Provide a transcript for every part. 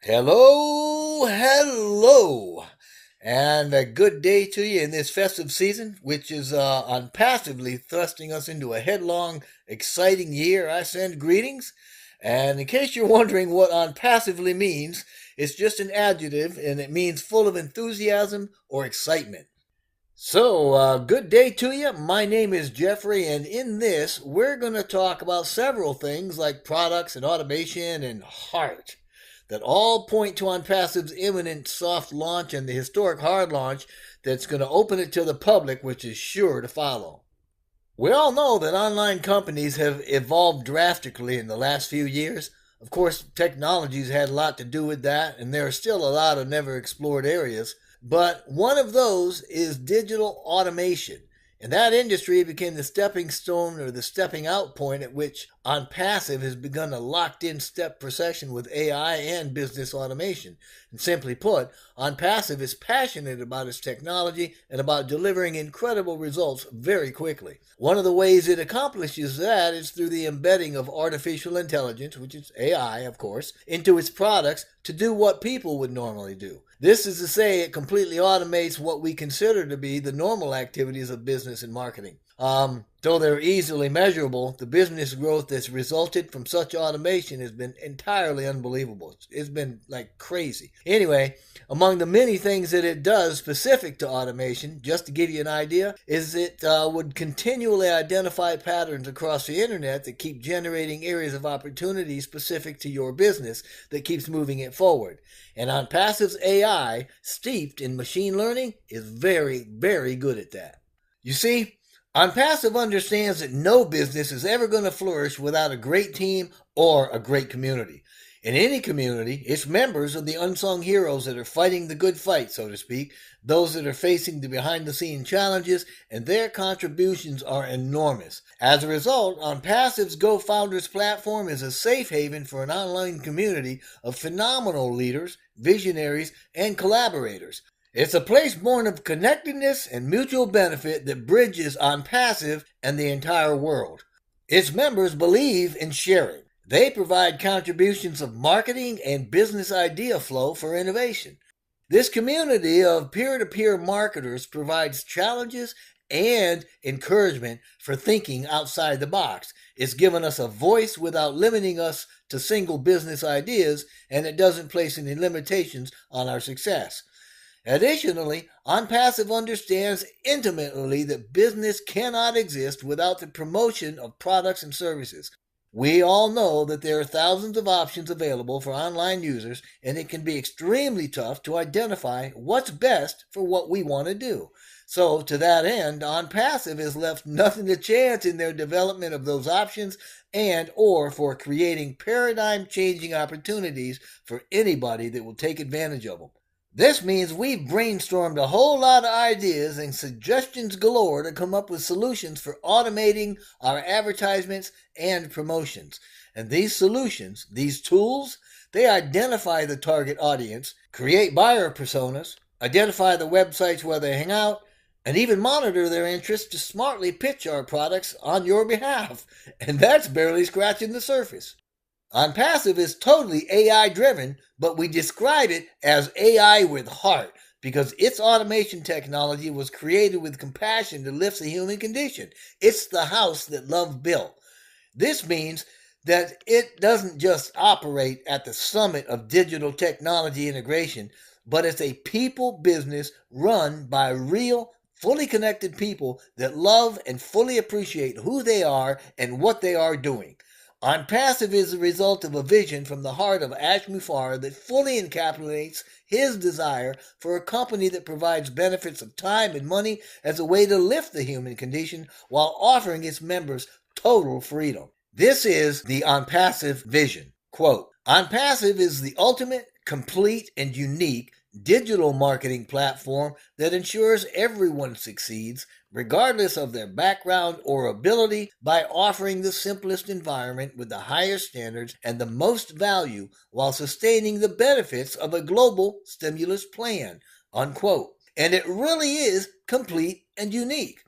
Hello, and a good day to you in this festive season, which is unpassively thrusting us into a headlong, exciting year. I send greetings, and in case you're wondering what unpassively means, it's just an adjective, and it means full of enthusiasm or excitement. So, good day to you. My name is Jeffrey, and in this, we're going to talk about several things like products and automation and heart that all point to OnPassive's imminent soft launch and the historic hard launch that's going to open it to the public, which is sure to follow. We all know that online companies have evolved drastically in the last few years. Of course, technology's had a lot to do with that, and there are still a lot of never explored areas. But one of those is digital automation. And that industry became the stepping stone or the stepping out point at which OnPassive has begun a locked in step procession with AI and business automation. And simply put, OnPassive is passionate about its technology and about delivering incredible results very quickly. One of the ways it accomplishes that is through the embedding of artificial intelligence, which is AI, of course, into its products to do what people would normally do. This is to say, it completely automates what we consider to be the normal activities of business and marketing. Though they're easily measurable, the business growth that's resulted from such automation has been entirely unbelievable. It's been like crazy. Anyway, among the many things that it does specific to automation, just to give you an idea, is it would continually identify patterns across the internet that keep generating areas of opportunity specific to your business that keeps moving it forward. And OnPassive's AI, steeped in machine learning, is very, very good at that. You see, OnPassive understands that no business is ever going to flourish without a great team or a great community. In any community, its members are the unsung heroes that are fighting the good fight, so to speak, those that are facing the behind the scenes challenges, and their contributions are enormous. As a result, OnPassive's Go Founders platform is a safe haven for an online community of phenomenal leaders, visionaries, and collaborators. It's a place born of connectedness and mutual benefit that bridges OnPassive and the entire world. Its members believe in sharing. They provide contributions of marketing and business idea flow for innovation. This community of peer-to-peer marketers provides challenges and encouragement for thinking outside the box. It's given us a voice without limiting us to single business ideas, and it doesn't place any limitations on our success. Additionally, OnPassive understands intimately that business cannot exist without the promotion of products and services. We all know that there are thousands of options available for online users, and it can be extremely tough to identify what's best for what we want to do. So, to that end, OnPassive has left nothing to chance in their development of those options and or for creating paradigm-changing opportunities for anybody that will take advantage of them. This means we've brainstormed a whole lot of ideas and suggestions galore to come up with solutions for automating our advertisements and promotions. And these solutions, these tools, they identify the target audience, create buyer personas, identify the websites where they hang out, and even monitor their interests to smartly pitch our products on your behalf. And that's barely scratching the surface. OnPassive is totally AI driven, but we describe it as AI with heart because its automation technology was created with compassion to lift the human condition. It's the house that love built. This means that it doesn't just operate at the summit of digital technology integration, but it's a people business run by real, fully connected people that love and fully appreciate who they are and what they are doing. OnPassive is the result of a vision from the heart of Ash Mufareh that fully encapsulates his desire for a company that provides benefits of time and money as a way to lift the human condition while offering its members total freedom. This is the OnPassive vision. Quote, OnPassive is the ultimate, complete, and unique digital marketing platform that ensures everyone succeeds, regardless of their background or ability, by offering the simplest environment with the highest standards and the most value while sustaining the benefits of a global stimulus plan. Unquote. And it really is complete and unique.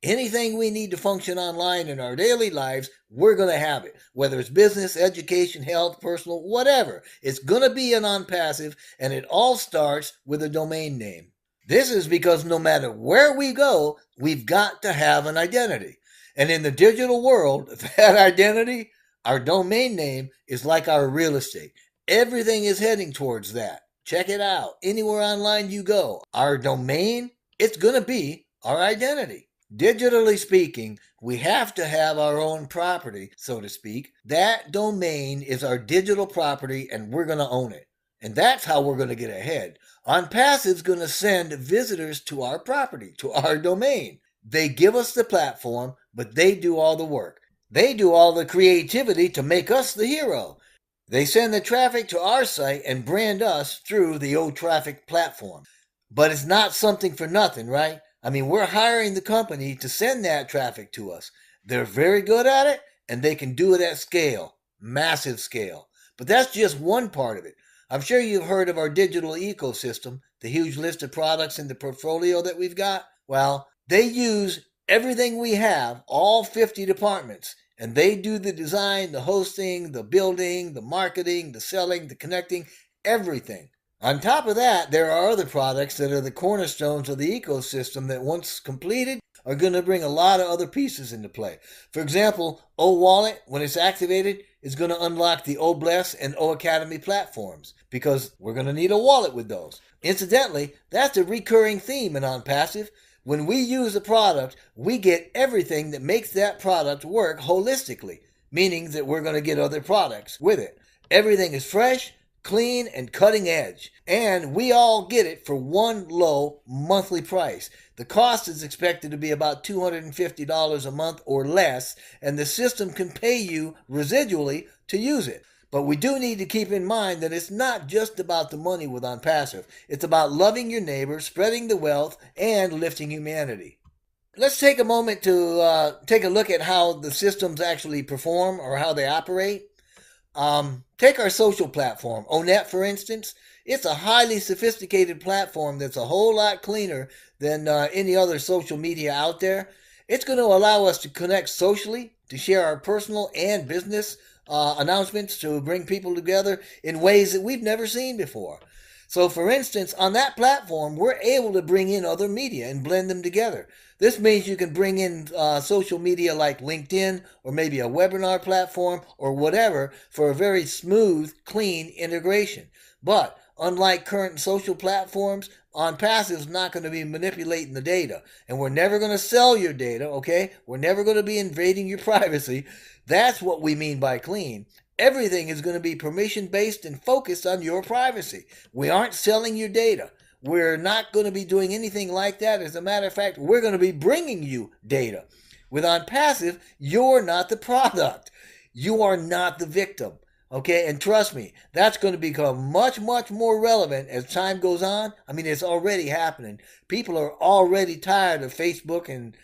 Anything we need to function online in our daily lives, we're going to have it. Whether it's business, education, health, personal, whatever. It's going to be an ONPASSIVE, and it all starts with a domain name. This is because no matter where we go, we've got to have an identity. And in the digital world, that identity, our domain name, is like our real estate. Everything is heading towards that. Check it out. Anywhere online you go, our domain, it's going to be our identity. Digitally speaking, we have to have our own property, so to speak. That domain is our digital property, and we're going to own it. And that's how we're going to get ahead. ONPASSIVE is going to send visitors to our property, to our domain. They give us the platform, but they do all the work. They do all the creativity to make us the hero. They send the traffic to our site and brand us through the OTraffic platform. But it's not something for nothing, right? I mean, we're hiring the company to send that traffic to us. They're very good at it, and they can do it at scale, massive scale. But that's just one part of it. I'm sure you've heard of our digital ecosystem, the huge list of products in the portfolio that we've got. Well, they use everything we have, all 50 departments, and they do the design, the hosting, the building, the marketing, the selling, the connecting, everything. On top of that, there are other products that are the cornerstones of the ecosystem that once completed are going to bring a lot of other pieces into play. For example, O-Wallet, when it's activated, is going to unlock the O-Bless and O-Academy platforms because we're going to need a wallet with those. Incidentally, that's a recurring theme in ONPASSIVE. When we use a product, we get everything that makes that product work holistically, meaning that we're going to get other products with it. Everything is fresh, clean, and cutting edge. And we all get it for one low monthly price. The cost is expected to be about $250 a month or less, and the system can pay you residually to use it. But we do need to keep in mind that it's not just about the money with ONPASSIVE. It's about loving your neighbor, spreading the wealth, and lifting humanity. Let's take a moment to take a look at how the systems actually perform or how they operate. Take our social platform, Onet, for instance. It's a highly sophisticated platform that's a whole lot cleaner than any other social media out there. It's going to allow us to connect socially, to share our personal and business announcements, to bring people together in ways that we've never seen before. So, for instance, on that platform, we're able to bring in other media and blend them together. This means you can bring in social media like LinkedIn or maybe a webinar platform or whatever for a very smooth, clean integration. But unlike current social platforms, ONPASSIVE is not going to be manipulating the data. And we're never going to sell your data, okay? We're never going to be invading your privacy. That's what we mean by clean. Everything is going to be permission-based and focused on your privacy. We aren't selling your data. We're not going to be doing anything like that. As a matter of fact, we're going to be bringing you data. With ONPASSIVE, you're not the product. You are not the victim. Okay, and trust me, that's going to become much, much more relevant as time goes on. I mean, it's already happening. People are already tired of Facebook, and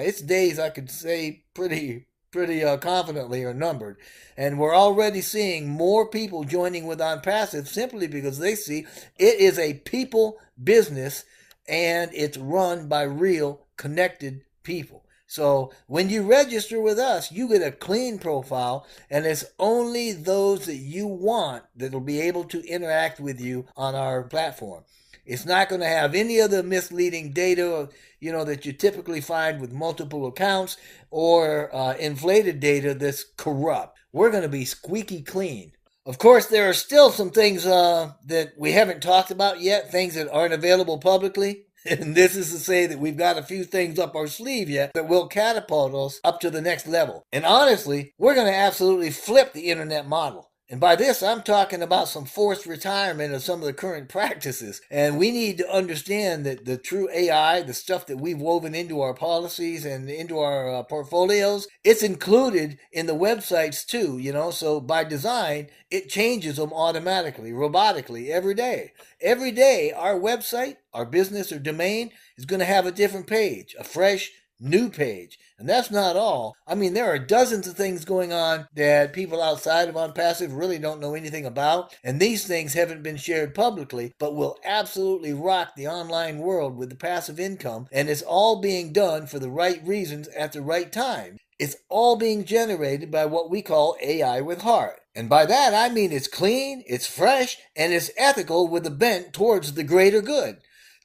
its days, I could say, pretty confidently are numbered. And we're already seeing more people joining with ONPASSIVE simply because they see it is a people business and it's run by real connected people. So when you register with us, you get a clean profile, and it's only those that you want that will be able to interact with you on our platform. It's not going to have any of the misleading data, that you typically find with multiple accounts or inflated data that's corrupt. We're going to be squeaky clean. Of course, there are still some things that we haven't talked about yet, things that aren't available publicly. And this is to say that we've got a few things up our sleeve yet that will catapult us up to the next level. And honestly, we're going to absolutely flip the internet model. And by this, I'm talking about some forced retirement of some of the current practices. And we need to understand that the true AI, the stuff that we've woven into our policies and into our portfolios, it's included in the websites too, So by design, it changes them automatically, robotically, every day. Every day, our website, our business or domain is going to have a different page, a fresh, new page. And that's not all. I mean, there are dozens of things going on that people outside of OnPassive really don't know anything about. And these things haven't been shared publicly, but will absolutely rock the online world with the passive income. And it's all being done for the right reasons at the right time. It's all being generated by what we call AI with heart. And by that, I mean it's clean, it's fresh, and it's ethical with a bent towards the greater good.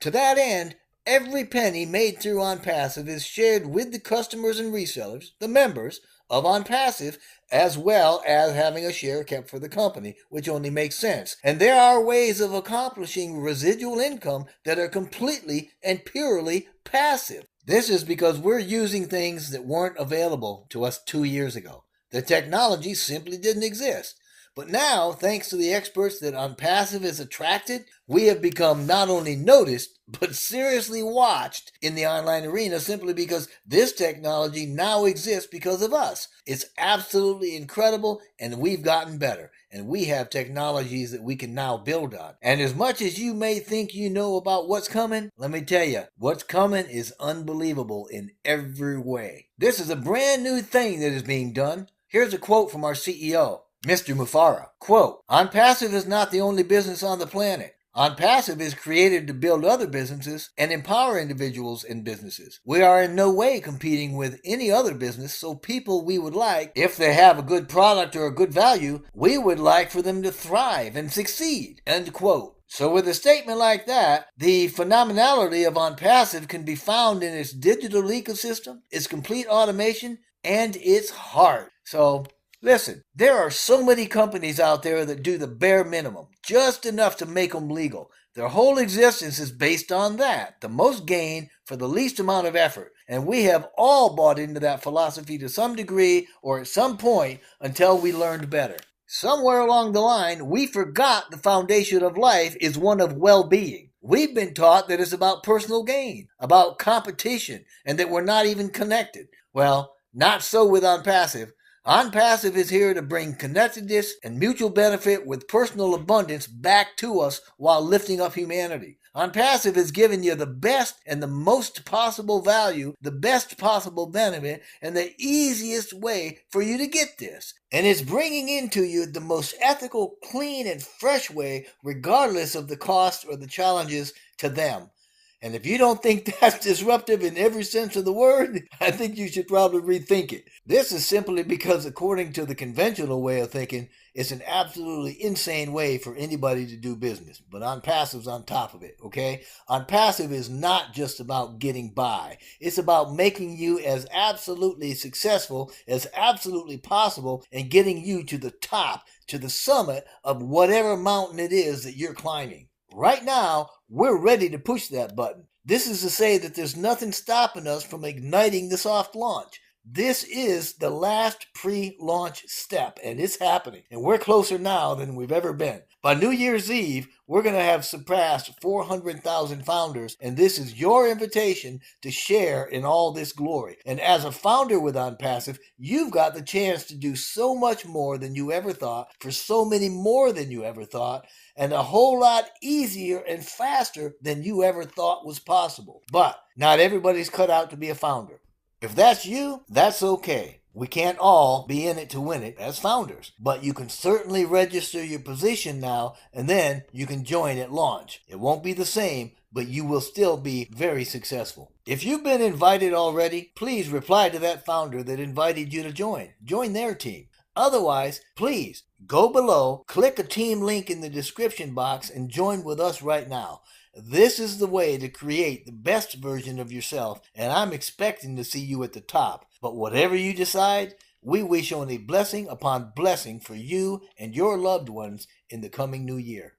To that end, every penny made through OnPassive is shared with the customers and resellers, the members of OnPassive, as well as having a share kept for the company, which only makes sense. And there are ways of accomplishing residual income that are completely and purely passive. This is because we're using things that weren't available to us 2 years ago. The technology simply didn't exist. But now, thanks to the experts that OnPassive has attracted, we have become not only noticed, but seriously watched in the online arena simply because this technology now exists because of us. It's absolutely incredible, and we've gotten better. And we have technologies that we can now build on. And as much as you may think you know about what's coming, let me tell you, what's coming is unbelievable in every way. This is a brand new thing that is being done. Here's a quote from our CEO. Mr. Mufara, quote, OnPassive is not the only business on the planet. OnPassive is created to build other businesses and empower individuals and businesses. We are in no way competing with any other business, so people we would like, if they have a good product or a good value, we would like for them to thrive and succeed, end quote. So with a statement like that, the phenomenality of OnPassive can be found in its digital ecosystem, its complete automation, and its heart. So listen, there are so many companies out there that do the bare minimum, just enough to make them legal. Their whole existence is based on that, the most gain for the least amount of effort. And we have all bought into that philosophy to some degree or at some point until we learned better. Somewhere along the line, we forgot the foundation of life is one of well-being. We've been taught that it's about personal gain, about competition, and that we're not even connected. Well, not so with OnPassive. OnPassive is here to bring connectedness and mutual benefit with personal abundance back to us while lifting up humanity. OnPassive has given you the best and the most possible value, the best possible benefit, and the easiest way for you to get this. And it's bringing into you the most ethical, clean, and fresh way, regardless of the cost or the challenges to them. And if you don't think that's disruptive in every sense of the word, I think you should probably rethink it. This is simply because, according to the conventional way of thinking, it's an absolutely insane way for anybody to do business. But OnPassive's on top of it, okay? OnPassive is not just about getting by. It's about making you as absolutely successful as absolutely possible and getting you to the top, to the summit of whatever mountain it is that you're climbing. Right now, we're ready to push that button. This is to say that there's nothing stopping us from igniting the soft launch. This is the last pre-launch step, and it's happening. And we're closer now than we've ever been. By New Year's Eve, we're going to have surpassed 400,000 founders, and this is your invitation to share in all this glory. And as a founder with OnPassive, you've got the chance to do so much more than you ever thought, for so many more than you ever thought, and a whole lot easier and faster than you ever thought was possible. But not everybody's cut out to be a founder. If that's you, that's okay. We can't all be in it to win it as founders, but you can certainly register your position now, and then you can join at launch. It won't be the same, but you will still be very successful. If you've been invited already, please reply to that founder that invited you to join. Join their team. Otherwise, please go below, click a team link in the description box, and join with us right now. This is the way to create the best version of yourself, and I'm expecting to see you at the top. But whatever you decide, we wish only blessing upon blessing for you and your loved ones in the coming new year.